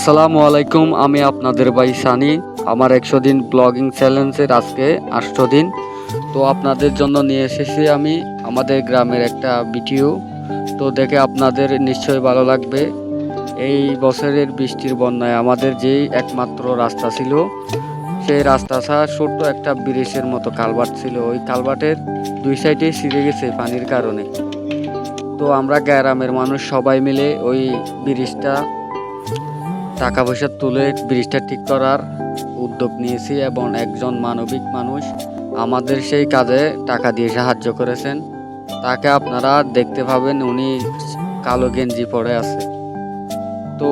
আসসালামু আলাইকুম, আমি আপনাদের ভাই সানি। আমার 100 দিন ব্লগিং চ্যালেঞ্জের আজকে 8 দিন। তো আপনাদের জন্য নিয়ে এসেছি আমি আমাদের গ্রামের একটা ভিডিও। তো দেখে আপনাদের নিশ্চয়ই ভালো লাগবে। এই বছরের বৃষ্টির বন্যায় আমাদের যেই একমাত্র রাস্তা ছিল, সেই রাস্তা ছাড়া ছোট্ট একটা ব্রিজের মতো কালভার্ট ছিল। ওই কালভার্টের দুই সাইডে ছিঁড়ে গেছে পানির কারণে। তো আমরা গ্রামের মানুষ সবাই মিলে ওই ব্রিজটা টাকা পয়সা তুলে ব্রিজটা ঠিক করার উদ্যোগ নিয়েছি এবং একজন মানবিক মানুষ আমাদের সেই কাজে টাকা দিয়ে সাহায্য করেছেন। তাকে আপনারা দেখতে পাবেন, উনি কালো গেঞ্জি পরে আছে। তো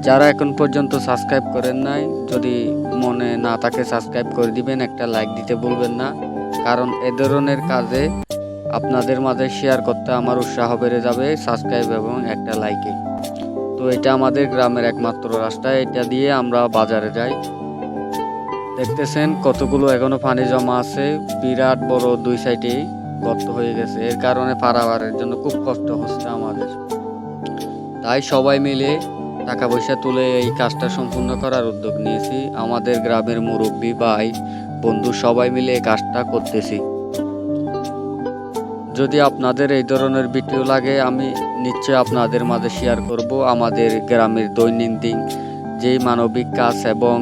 যারা এখন পর্যন্ত সাবস্ক্রাইব করেন নাই, যদি মনে না থাকে সাবস্ক্রাইব করে দিবেন, একটা লাইক দিতে ভুলবেন না, কারণ এ ধরনের কাজে আপনাদের মাঝে শেয়ার করতে আমার উৎসাহ বেড়ে যাবে সাবস্ক্রাইব এবং একটা লাইকে। তো এটা আমাদের গ্রামের একমাত্র রাস্তা, এটা দিয়ে আমরা বাজারে যাই। দেখতেছেন কতগুলো এখনো পানি জমা আছে, বিরাট বড় দুই সাইডে গর্ত হয়ে গেছে। এর কারণে পারাবারের জন্য খুব কষ্ট হচ্ছে আমাদের। তাই সবাই মিলে টাকা পয়সা তুলে এই কাজটা সম্পূর্ণ করার উদ্যোগ নিয়েছি। আমাদের গ্রামের মুরব্বী ভাই বন্ধু সবাই মিলে এই কাজটা করতেছি। যদি আপনাদের এই ধরনের ভিডিও লাগে, আমি নিশ্চয়ই আপনাদের মাঝে শেয়ার করব। আমাদের গ্রামের দৈনন্দিন যেই মানবিক কাজ এবং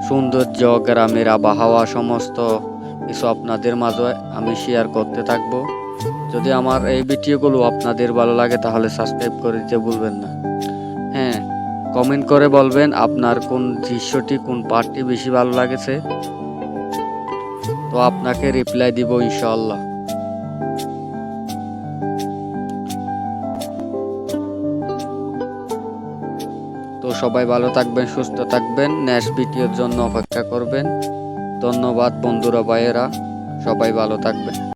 সৌন্দর্য, গ্রামের আবহাওয়া, সমস্ত কিছু আপনাদের মাঝে আমি শেয়ার করতে থাকব। যদি আমার এই ভিডিওগুলো আপনাদের ভালো লাগে তাহলে সাবস্ক্রাইব করে দিতে ভুলবেন না। হ্যাঁ, কমেন্ট করে বলবেন আপনার কোন দৃশ্যটি, কোন পার্টটি বেশি ভালো লাগেছে। তো আপনাকে রিপ্লাই দিব ইনশাআল্লাহ। তো সবাই ভালো থাকবেন, সুস্থ থাকবেন, নেক্সট ভিডিওর জন্য অপেক্ষা করবেন। ধন্যবাদ বন্ধুরা, ভাইয়েরা, সবাই ভালো থাকবেন।